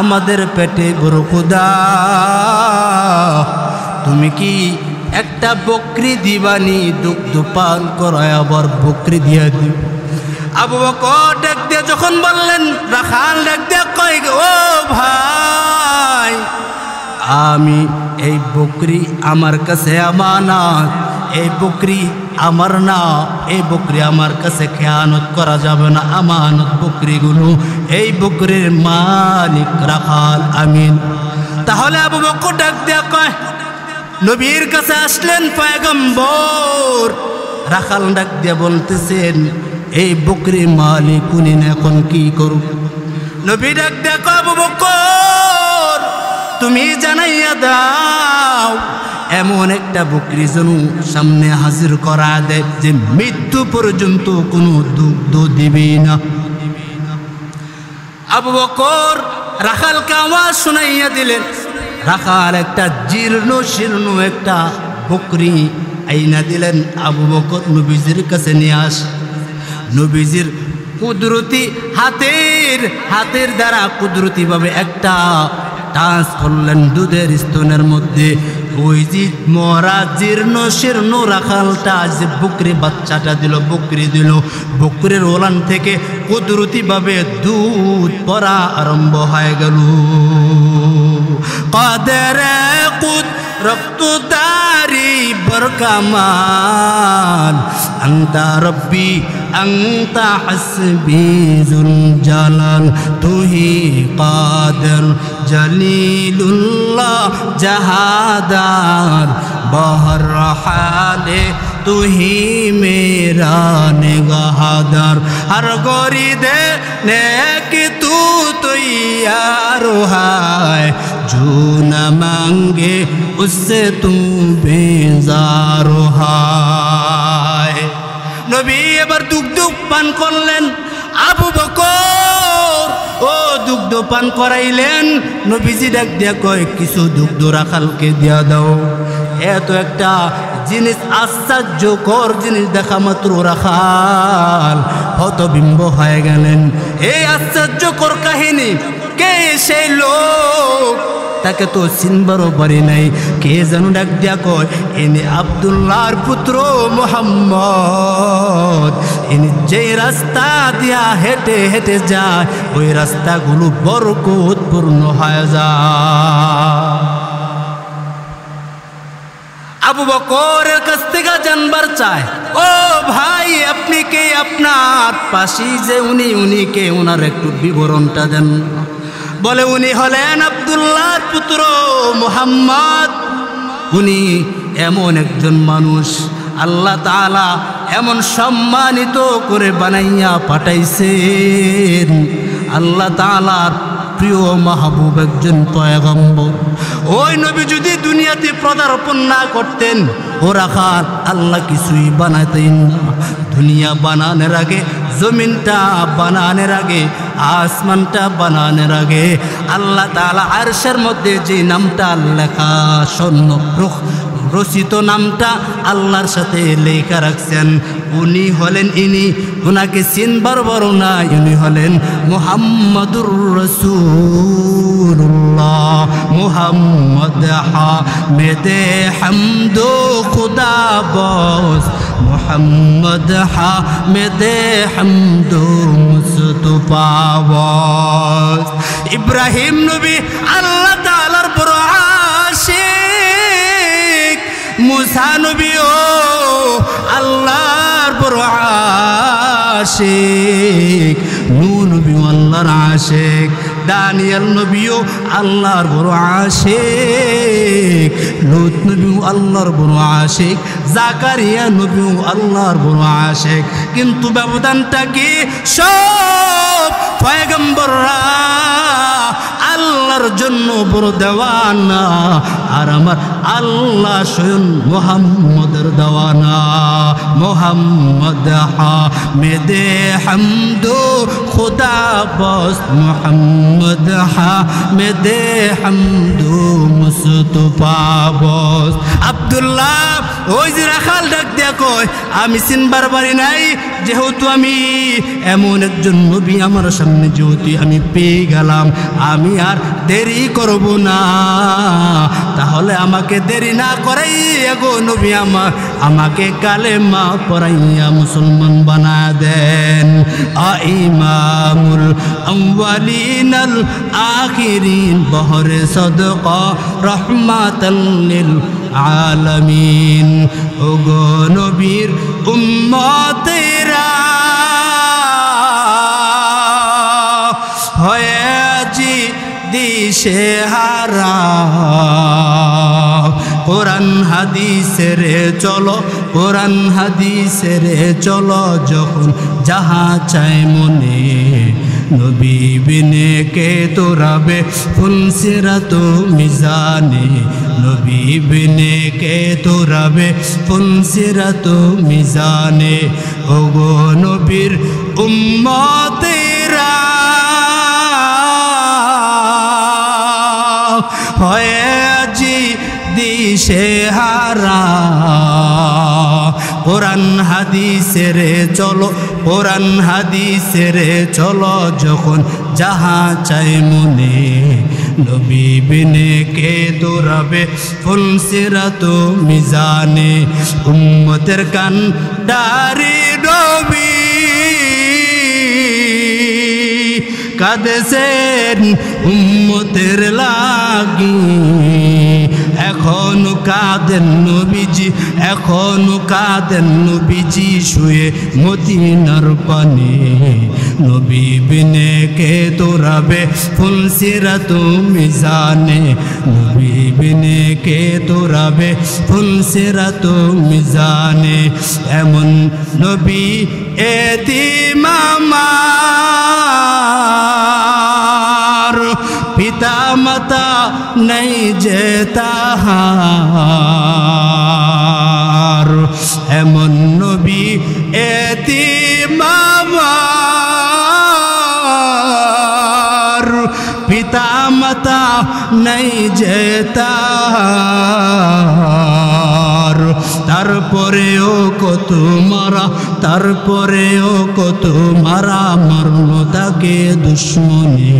আমাদের পেটে বড় ক্ষুধা, তুমি কি একটা বকরি দিবানি? দুগ্ধ পান করায় আবার বকরি দিয়া দিব। আবু বকর ডাক দিয়ে যখন বললেন, রাখাল ডাক দিয়ে কয়, ও ভাই, আমি এই বকরি আমার কাছে আমানত, এই বকরি আমার না, এই বকরি আমার কাছে খেয়ানত করা যাবে না, আমানত বকরিগুলো, এই বকরির মালিক রাখাল আমিন। তাহলে আবু বকর ডাক দিয়া কয়, নবীর কাছে আসলেন পয়গম্বর, রাখাল ডাক দিয়া বলতেছেন, এই বকরির মালিক উনি এখন কি করুক? নবী ডাক দিয়া কয়, আবু বকর, তুমি জানাইয়া দাও এমন একটা বকরি যেন সামনে হাজির করা দেয় যে মৃত্যু পর্যন্ত কোনো দুগ্ধ দিবে না। আবু বকর রাখালকে আওয়াজ শুনাইয়া দিলেন। রাখাল একটা জীর্ণ শীর্ণ একটা বকরি আইনা দিলেন। আবু বকর নবীজির কাছে নিয়ে আস। নবীজির কুদরতি হাতের দ্বারা কুদরতিভাবে একটা টাচ করলেন দুধের স্তনের মধ্যে। ওই যে মরা জীর্ণ শীর্ণ রাখালটা যে বকরি বাচ্চাটা দিল, বকরি দিল, বকরির ওলান থেকে কুদরতিভাবে দুধ পড়া আরম্ভ হয়ে গেল। কাদেরে রক্তদারি বরকামান আন্তা রব্বি আন্তা হাসবি যুল জালাল তুহি কাদের জলিলুল্লাহ জাহাদার বহর হালে তুহি মেরা নিগাহদার হর গরি দে নেকি তু তৈয়ার হায় जो न मांगे उससे तू बेजार हाय। নবী এবার দুগ্ধ পান করলেন। আবু বকর ও দুগ্ধ পান করাইলেন। নবীজি ডাক দিয়া কয়, কিছু দুগ্ধ রাখালকে দিয়া দাও। এত একটা জিনিস, আশ্চর্যকর জিনিস দেখা মাত্র রাখাল হতবিম্ব হয়ে গেলেন। এই আশ্চর্যকর কাহিনী, কে সেই লোক? তাকে তো চিনবারও পারি নাই। কে যেন ডাক দিয়া কয়, ইনি আব্দুল্লাহর পুত্র মুহাম্মদ। ইনি যে রাস্তা দিয়া হেঁটে হেঁটে যায়, ওই রাস্তাগুলো বরকতপূর্ণ হয়ে যায়। আবু বকরের কাছ থেকে জানবার চায়, ও ভাই, আপনি কে? আপনার পাশে যে উনি কে? ওনার একটু বিবরণটা দেন। বলে, উনি হলেন আব্দুল্লাহর পুত্র মুহাম্মদ। উনি এমন একজন মানুষ, আল্লাহ তাআলা এমন সম্মানিত করে বানাইয়া পাঠাইছেন। আল্লাহ তাআলার প্রিয় মাহবুব একজন পয়গম্বর। ওই নবী যদি দুনিয়াতে পদার্পণ না করতেন, ও রাখাল আল্লাহ কিছুই বানাতেন না। দুনিয়া বানানোর আগে, জমিনটা বানানোর আগে, আসমানটা বানানোর আগে আল্লাহ তাআলা আরশের মধ্যে যে নামটা লেখা স্বর্ণ রচিত নামটা আল্লাহর সাথে লেখা রাখছেন, উনি হলেন ইনি। উনাকে চিনবার বড় না, ইনি হলেন মুহাম্মাদুর রাসূলুল্লাহ। মুহাম্মদ হামেদে হামদো খুদা বস, মুহাম্মদ হামেদে হামদো মুস্তাফা বস। ইব্রাহিম নবী আল্লাহ তাআলার বড় আশিক। মুসা নবীও আল্লাহর বড় আশিক। নূহ নবী আল্লাহর আশিক, দানিয়েল নবীও আল্লাহর বড় আশিক, লূত নবীও আল্লাহর বড় আশিক, জাকারিয়া নবীও আল্লাহর বড় আশিক। কিন্তু ব্যবধানটা কি? সব পয়গম্বররা আল্লাহর জন্য বড় দেওয়ানা, আর আমার আল্লাহ স্বয়ং মুহাম্মদের দেওয়ানা। মোহাম্মদ হামেদে হামদো খুদা বস, মোহাম্মদ হামেদে হামদো মুস্তফা বস। আব্দুল্লাহ ওই যে রাখাল ডাক দিয়া কয়, আমি চিনবার পারি নাই, যেহেতু আমি এমন একজন নবী আমার সামনে যেহেতু আমি পেয়ে গেলাম, আমি আর দেরি করব না, তাহলে আমাকে দেরি না করাই গো নবী আমাকে কালেমা পড়াইয়া মুসলমান বানা দেন। ইমামুল আউয়ালিন আল আখিরিন বহরে সদকা রহমাতাল লিল আলামিন। ও গো নবীর উম্মতেরা হয়েছি দিশেহারা, কোরআন হাদিসের চলো, কোরআন হাদিসের চলো, যখন যাহা চাই মনে, নবী বিনে কে তোরাবে ফুলসিরাত মিজানে, নবী বিনে কে তোরাবে ফুলসিরাত মিজানে। ওগো নবীর উম্মতেরা হয়েছি দিশেহারা, কোরআন হাদিসের চলো, কোরআন হাদিসের চলো, যখন যাহা চাই মনে, নবী বিনে কে দৌড়াবে ফুলসিরাত মিজানে। উম্মতের কান্ডারি নবী কাঁদেছেন উম্মতের লাগি, এখনো কাঁদেন নবীজি, এখনো কাঁদেন নবীজি শুয়ে মদিনার পানে, নবী বিনে কে তোরাবে ফুলসিরাত মিজানে, নবী বিনে কে তোরাবে ফুলসিরাত মিজানে। এমন নবী এতিম আমার, পিতা মাতা নাই যে তাহার, এমন নবী এতিম আমার, পিতা মাতা নাই যে তাহার। তারপরেও কত মারা, তারপরেও কত মারা, মারল তাকে দুশ্মনে,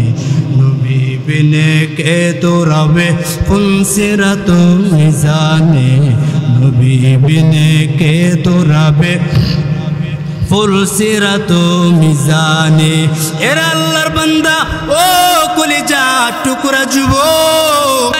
নবী বিনে কে তোরাবে ফুলসিরাত মিজানে, নবী বিনে কে তোরাবে ফুলসিরাত মিজানে। এরা আল্লাহর বান্দা, ও কলিজা টুকরা যুবক,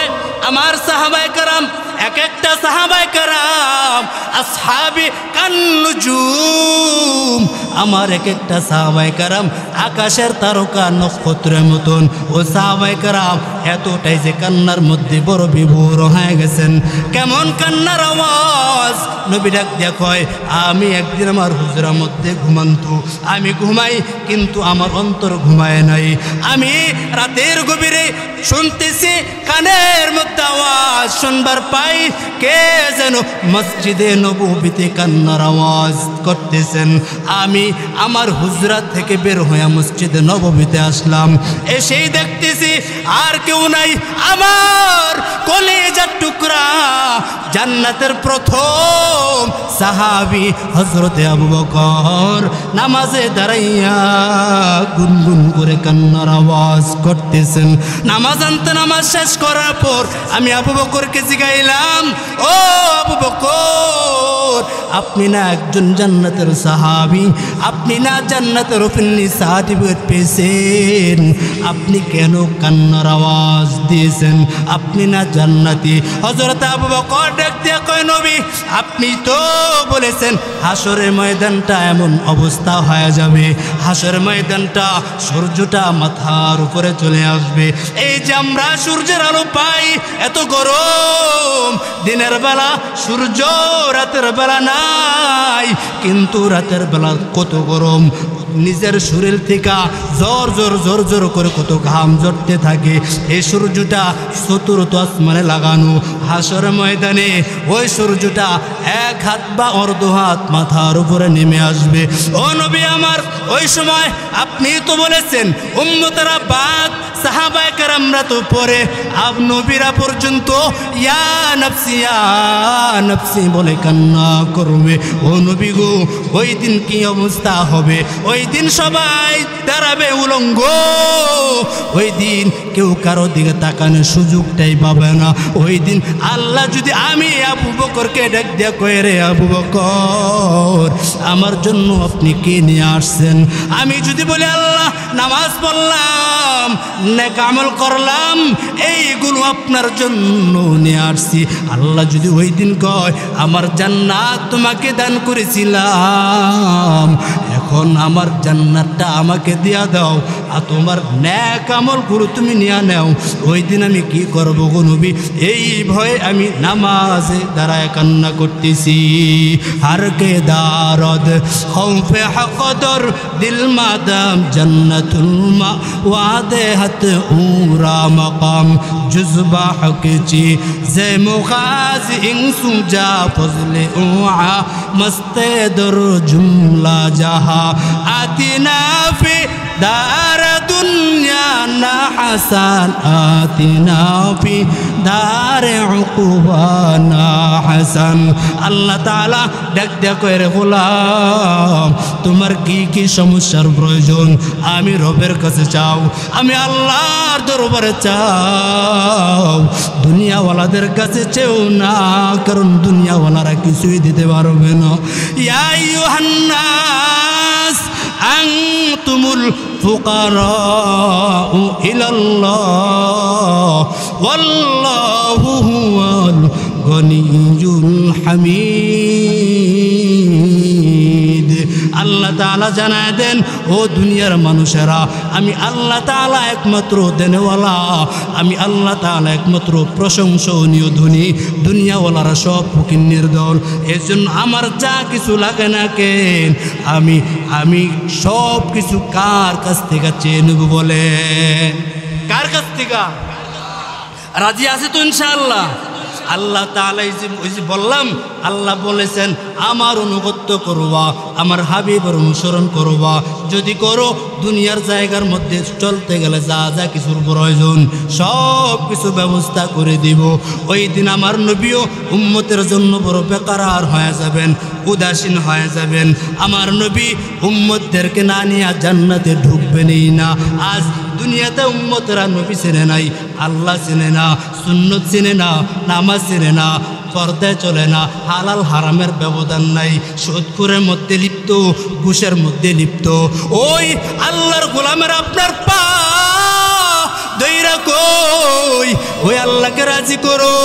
আমার সাহাবায়ে কেরাম, এক একটা সাহাবায়ে কেরাম আসহাবে কান্নুজুম, আমার এক একটা সাহাবায়ে কেরাম আকাশের তারকা নক্ষত্রের মতন। ও সাহাবায়ে কেরাম এতটাই যে কান্নার মধ্যে বড় বিভোর হয়ে গেছেন। কেমন কান্নার আওয়াজ! নবী ডাক দিয়া কয়, আমি একদিন আমার হুজরার মধ্যে ঘুমান্তু, আমি ঘুমাই কিন্তু আমার অন্তর ঘুমায় নাই। আমি রাতের গভীরে শুনতেছি, কানের মধ্যে আওয়াজ শুনবার পাই, কে যেন মসজিদে নববীতে কান্নার আওয়াজ করতেছেন। আমি আমার হুজরা থেকে বের হয়ে মসজিদে নববীতে আসলাম, এসেই দেখতেছি আর কেউ নাই, আমার কলিজার টুকরা জান্নাতের প্রথম সাহাবী হযরতে আবু বকর নামাজে দাঁড়াইয়া গুনগুন করে কান্নার আওয়াজ করতেছেন। নামাজ আনতে নামাজ শেষ করার পর আমি আবু বকরকে জিগাইলাম, ও আবু বকর, আপনি না একজন জান্নাতের সাহাবী, আপনি না জান্নাতের ওপেনলি সার্টিফিকেট পেয়েছেন, আপনি কেন কান্নার আওয়াজ দিয়েছেন? আপনি না জান্নাতি? হযরত আবু বকর ডাক দিয়ে কয়, নবী আপনি তো বলেছেন হাসরের ময়দানটা এমন অবস্থা হয়ে যাবে, হাসরের ময়দানটা সূর্যটা মাথার উপরে চলে আসবে। এই যে আমরা সূর্যের আলো পাই, এত গরম, দিনের বেলা সূর্য, রাতের বেলা নাই, কিন্তু রাতের বেলা কত গরম, নিজের শরীর থেকে জোর জোর জোর জোর করে কত ঘাম ঝরতে থাকে। এই সূর্যটা চতুর্থ আসমানে লাগানো, হাসর ময়দানে ওই সূর্যটা এক হাত বা অর্ধ হাত মাথার উপরে নেমে আসবে। ও নবী আমার, ওই সময় আপনি তো বলেছেন উম্মতেরা বাদ, সাহাবায়ে কেরামরা তো পরে, আব নবীরা পর্যন্ত ইয়া নফসি ইয়া নফসি বলে কান্না করবে। ও নবী গো, ওই দিন কি অবস্থা হবে? ওই দিন সবাই দাঁড়াবে উলঙ্গ, ওই দিন কেউ কারো দিকে তাকানোর সুযোগটাই পাবে না। ওই দিন আল্লাহ যদি, আমি আবু বকরকে ডাক দিয়া কয়ে, রে আবু বকর, আমার জন্য আপনি কি নিয়ে আসছেন? আমি যদি বলি আল্লাহ নামাজ পড়লাম, নেক আমল করলাম, এইগুলো আপনার জন্য নিয়ে আসছি, আল্লাহ যদি ওই দিন কয় আমার জান্নাত তোমাকে দান করেছিলাম, এখন আমার জান্নাতটা আমাকে দিয়া দাও, আর তোমার নেক আমলগুলো তুমি নিয়ে নাও, ওই দিন আমি কি করব গো নবী? এই ভয়ে আমি নামাজে দাঁড়ায় কান্না করতেছি। হারকে দারদ খৌফে হকদর দিল মাদাম জান্নাতুল মা ওয়াদে হাত উরা মকাম জুজবা হকচি জে মুখাজ ইংসু যা ফজলে উআ মস্তে দর জুমলা জাহা আতিনা ফি দার দুনিয়া না হাসান আতিনা ফি দার উকুবা না হাসান। আল্লাহ তাআলা ডাক দেয়া কয়, রে গোলাম, তোমার কি কি সমস্যার প্রয়োজন আমি রবের কাছে চাও, আমি আল্লাহর দরবারে চাও, দুনিয়াওয়ালাদের কাছে চেও না, কারণ দুনিয়াওয়ালারা কিছুই দিতে পারবে না। ইয়া আইয়ুহান নাস আনতুমুল ফুকারাউ ইলাল্লাহ ওয়াল্লাহু হুয়াল গনিয়ুল হামিদ। আল্লাহ তাআলা জানায় দেন, ও দুনিয়ার মানুষেরা, আমি আল্লাহ তাআলা একমাত্র দেনওয়ালা, আমি আল্লাহ তাআলা একমাত্র প্রশংসনীয় ধনী, দুনিয়াওয়ালারা সব ফকিন্নির দল। এর জন্য আমার যা কিছু লাগে না কেন, আমি সব কিছু কার কাছ থেকে চেয়ে নেব? বলে কার কাছ থেকে? রাজি আছে তো ইনশাআল্লাহ? আল্লাহ তাআলা ওই যে বললাম, আল্লাহ বলেছেন আমার অনুগত্য করবা, আমার হাবিবের অনুসরণ করবা, যদি করো দুনিয়ার জায়গার মধ্যে চলতে গেলে যা যা কিছুর প্রয়োজন সব কিছু ব্যবস্থা করে দিব। ওই দিন আমার নবীও উম্মতের জন্য বড় বেকারার হয়ে যাবেন, উদাসীন হয়ে যাবেন। আমার নবী উম্মতদেরকে না নিয়ে জান্নাতে ঢুকবেনই না। আজ দুনিয়াতে উম্মতরা নবী চেনে নাই, আল্লাহ চেনে না, সুন্নত চেনে না, নামাজ চেনে না, পর্দায় চলে না, হালাল হারামের ব্যবধান নাই, সুদখোরের মধ্যে লিপ্ত, ঘুষের মধ্যে লিপ্ত। ওই আল্লাহর গোলামের আপনার পা দইরা কই, ওই আল্লাহকে রাজি করো,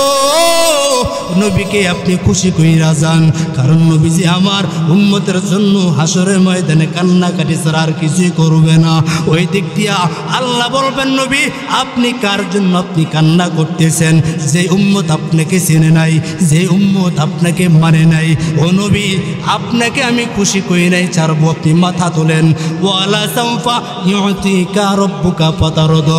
নবীকে আপনি খুশি কইরা যান, কারণ নবীজি আমার উম্মতের জন্য হাসরের ময়দানে কান্নাকাটি ছাড়া আর কিছুই করবে না। ওই দিক দিয়া আল্লাহ বলবেন, নবী আপনি কার জন্য আপনি কান্না করতেছেন? যে উম্মত আপনাকে চেনে নাই, যে উম্মত আপনাকে মানে নাই, ও নবী আপনাকে আমি খুশি কই নাই, ছাড়বো, আপনি মাথা তোলেন। ওয়ালা সাউফা ইউতিকা রাব্বুকা ফাতারদ।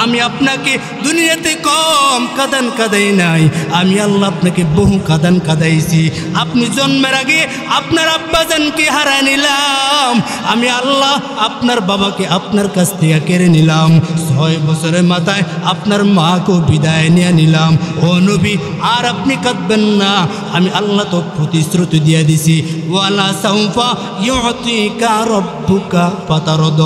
আমি আপনাকে দুনিয়াতে কম কাদান কাদাই নাই, আমি আল্লাহ আপনাকে বহু কাদান কাদাইছি। আপনি জন্মের আগে আপনার আব্বাজানকে হারায় নিলাম, আমি আল্লাহ আপনার বাবাকে আপনার কাছ থেকে কেড়ে নিলাম, 6 বছরের মাথায় আপনার মাকেও বিদায় নিয়ে নিলাম। ও নবী আর আপনি কাঁদবেন না, আমি আল্লাহ তো প্রতিশ্রুতি দিয়ে দিছি, ওয়ালা সাউফা ইউতিকা রাব্বুকা ফাতারদ।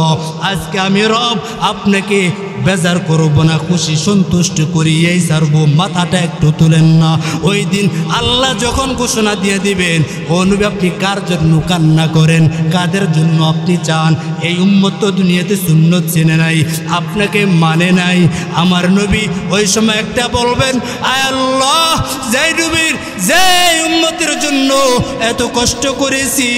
আজকে আমি রব আপনাকে আল্লাহকে বেজার করব না, খুশি সন্তুষ্ট করিয়েই ছাড়বো। মাথাটা একটু তুলেন না। ওই দিন আল্লাহ যখন ঘোষণা দিয়ে দিবেন, ও নবী আপনি কার জন্য কান্না করেন, কাদের জন্য আপনি চান? এই উম্মত তো দুনিয়াতে সুন্নত চেনে নাই, আপনাকে মানে নাই। আমার নবী ওই সময় একটা বলবেন, আয় আল্লাহ, যেই নবীর যেই উম্মতের জন্য এত কষ্ট করেছি,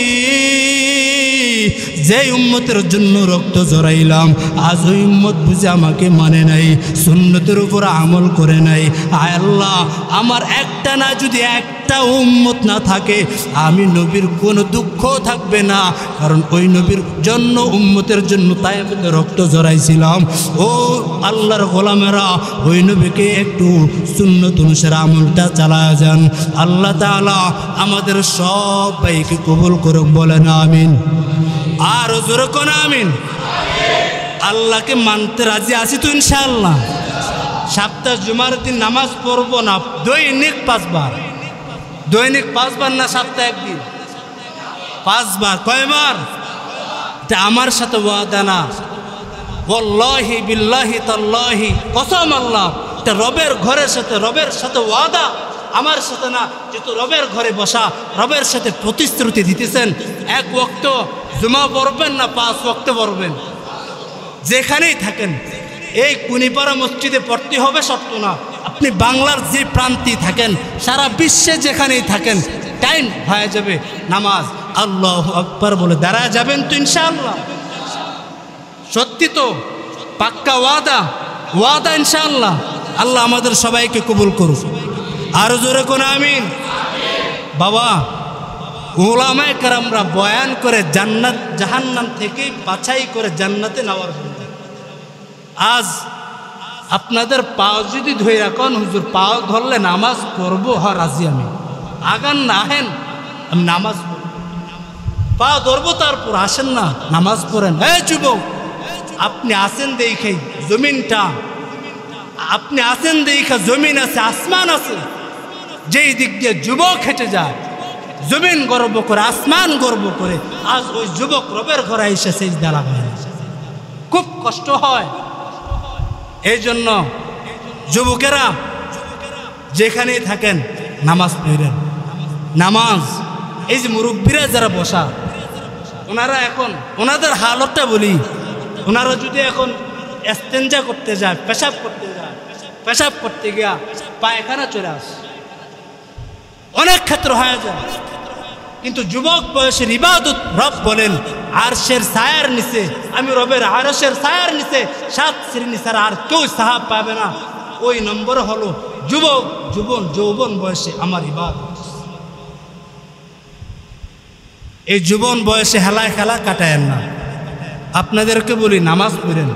যেই উম্মতের জন্য রক্ত জড়াইলাম, আজ ওই উম্মত বুঝে আমাকে মানে নাই, সুন্নতের উপর আমল করে নাই। আয় আল্লাহ, আমার একটা না, যদি একটা উম্মত না থাকে, আমি নবীর কোনো দুঃখ থাকবে না, কারণ ওই নবীর জন্য, উম্মতের জন্য তাই আমি রক্ত জড়াইছিলাম। ও আল্লাহর গোলামেরা, ওই নবীকে একটু সুন্নত অনুসারে আমলটা চালায় যান। আল্লাহ তাআলা আমাদের সবাইকে কবুল করুক, বলেন আমিন। আর জোরে কোন আমিন। আল্লাহকে মানতে রাজি আছি তো ইনশাআল্লাহ। সপ্তাহ জুমার দিন নামাজ পড়বো না, দৈনিক 5 বার। দৈনিক 5 বার না, সপ্তাহে একদিন 5 বার। কয়বার? এটা আমার সাথে ওয়াদা না, ওয়াল্লাহি বিল্লাহি তাল্লাহি, কসম আল্লাহ, এটা রবের ঘরের সাথে, রবের সাথে ওয়াদা, আমার সাথে না। যেহেতু রবের ঘরে বসা, রবের সাথে প্রতিশ্রুতি দিতেছেন, 1 ওয়াক্ত জুমা পড়বেন না 5 ওয়াক্ত পড়বেন, যেখানেই থাকেন। এই কুনিপাড়া মসজিদে পড়তে হবে শর্ত না, আপনি বাংলার যে প্রান্তে থাকেন, সারা বিশ্বে যেখানেই থাকেন, টাইম হয়ে যাবে নামাজ আল্লাহু আকবার বলে দাঁড়ায় যাবেন তো ইনশাআল্লাহ। সত্যি তো, পাক্কা ওয়াদা, ওয়াদা ইনশাআল্লাহ। আল্লাহ আমাদের সবাইকে কবুল করুক। আরো জোরে কোন আমিন। বাবা, উলামায়ে কেরামরা বয়ান করে জান্নাত জাহান্নাম থেকে বাছাই করে জান্নাতে নেওয়ার জন্য। আজ আপনাদের পাও যদি ধরে রাখেন, হুজুর পাও ধরলে নামাজ পড়বো, হ্যাঁ রাজি আমি, আগান না আহেন, আমি নামাজ পড়ব, পা ধরবো, তারপর আসেন না নামাজ পড়েন। এই যুবক, আপনি আসেন দেখেই জমিনটা, আপনি আসেন দেখা জমিন আছে, আসমান আছে, যেই দিক দিয়ে যুবক হেঁটে যায়, জমিন গর্ব করে, আসমান গর্ব করে। আজ ওই যুবক রবের ঘরে এসে সিজদা লাগায়, খুব কষ্ট হয়। এই জন্য যুবকেরা যেখানেই থাকেন নামাজ পড়েন। নামাজ, এই যে মুরব্বীরা যারা বসা, ওনারা এখন ওনাদের হালতটা বলি, ওনারা যদি এখন ইস্তেঞ্জা করতে যায়, পেশাব করতে যায়, পেশাব করতে গিয়া পায়খানা চলে আসে, অনেক ক্ষেত্র হয়ে যায়। কিন্তু যুবক বয়সের ইবাদত, রব বলেন আরশের ছায়ার নিচে, আমি রবের আরশের ছায়ার নিচে 7 শ্রেণী ছাড়া আর কেউ সাহাব পাবে না। ওই নম্বর হলো যুবক, যৌবন বয়সে আমার ইবাদত। এই যৌবন বয়সে হেলায় খেলা কাটায়েন না। আপনাদেরকে বলি, নামাজ পড়েন,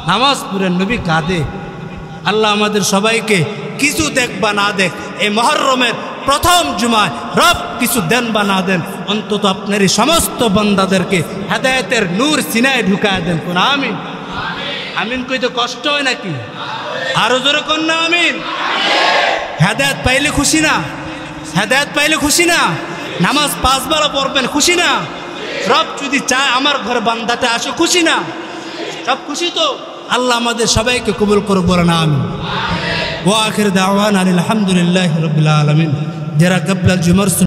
নামাজ পড়েন। নবী কাঁদে, আল্লাহ আমাদের সবাইকে কিছু দেখ বা না দেখ, এই মুহররমের প্রথম জুমায় রব কিছু দেন বা না দেন, অন্তত আপনার এই সমস্ত বান্দাদেরকে হেদায়েতের নূর সিনায় ঢুকায় দেন। কোন আমিন। আমিন কইতে কষ্ট হয় নাকি? আরো জোরে কোন না আমিন। হেদায়েত পাইলে খুশি না? হেদায়েত পাইলে খুশি না? নামাজ 5 বার পড়বেন, খুশি না? রব যদি চায় আমার ঘরে বান্দাটা আসে, খুশি না? সব খুশি তো? আল্লাহ আমাদের সবাইকে কবুল করুক, বলেন আমিন। ওয়া আখির দাওয়ানা আলহামদুলিল্লাহি রাব্বিল আলামিন। যারা কাবলা জুমার